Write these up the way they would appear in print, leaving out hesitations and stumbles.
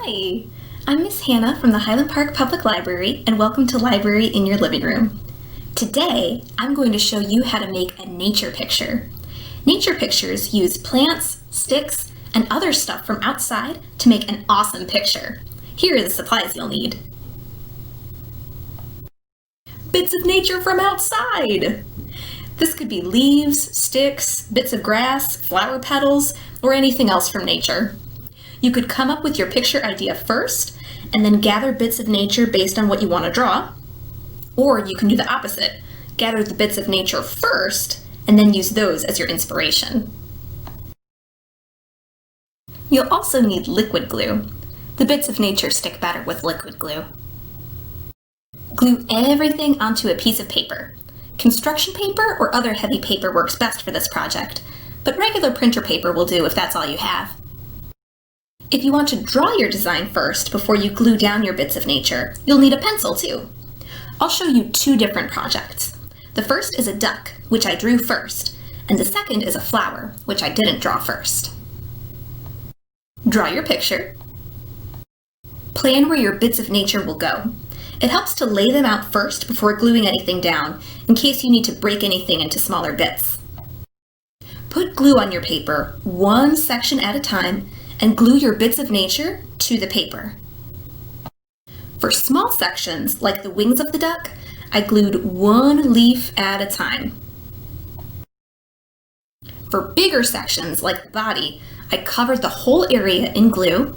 Hi, I'm Miss Hannah from the Highland Park Public Library, and welcome to Library in Your Living Room. Today, I'm going to show you how to make a nature picture. Nature pictures use plants, sticks, and other stuff from outside to make an awesome picture. Here are the supplies you'll need. Bits of nature from outside! This could be leaves, sticks, bits of grass, flower petals, or anything else from nature. You could come up with your picture idea first, and then gather bits of nature based on what you want to draw. Or you can do the opposite, gather the bits of nature first, and then use those as your inspiration. You'll also need liquid glue. The bits of nature stick better with liquid glue. Glue everything onto a piece of paper. Construction paper or other heavy paper works best for this project, but regular printer paper will do if that's all you have. If you want to draw your design first before you glue down your bits of nature, you'll need a pencil too. I'll show you two different projects. The first is a duck, which I drew first, and the second is a flower, which I didn't draw first. Draw your picture. Plan where your bits of nature will go. It helps to lay them out first before gluing anything down, in case you need to break anything into smaller bits. Put glue on your paper, one section at a time, and glue your bits of nature to the paper. For small sections, like the wings of the duck, I glued one leaf at a time. For bigger sections, like the body, I covered the whole area in glue,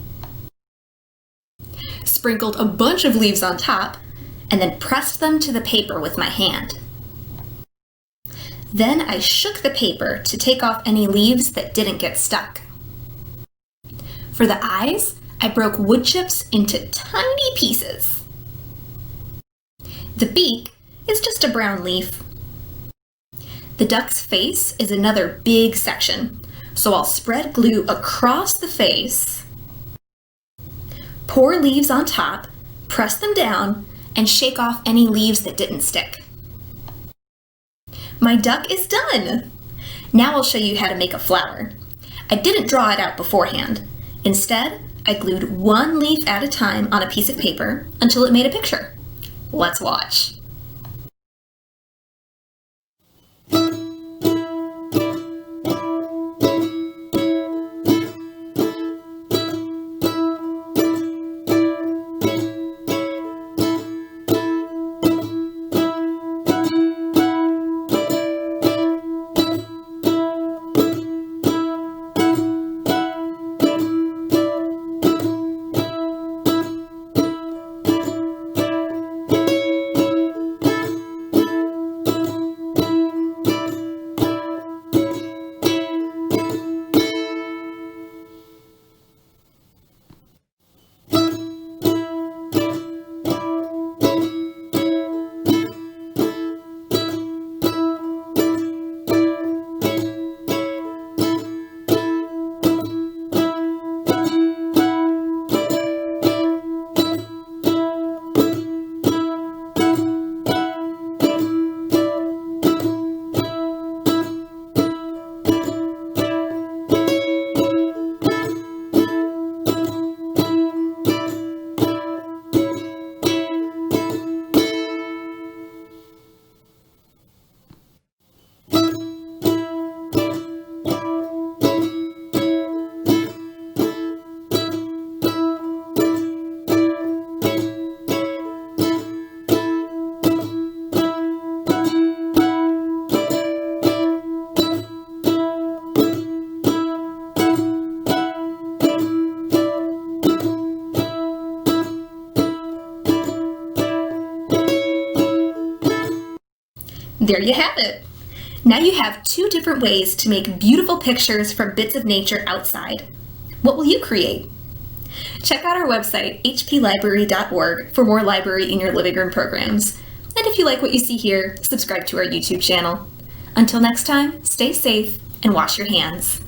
sprinkled a bunch of leaves on top, and then pressed them to the paper with my hand. Then I shook the paper to take off any leaves that didn't get stuck. For the eyes, I broke wood chips into tiny pieces. The beak is just a brown leaf. The duck's face is another big section, so I'll spread glue across the face, pour leaves on top, press them down, and shake off any leaves that didn't stick. My duck is done! Now I'll show you how to make a flower. I didn't draw it out beforehand. Instead, I glued one leaf at a time on a piece of paper until it made a picture. Let's watch. There you have it! Now you have two different ways to make beautiful pictures from bits of nature outside. What will you create? Check out our website, hplibrary.org, for more Library in Your Living Room programs. And if you like what you see here, subscribe to our YouTube channel. Until next time, stay safe and wash your hands.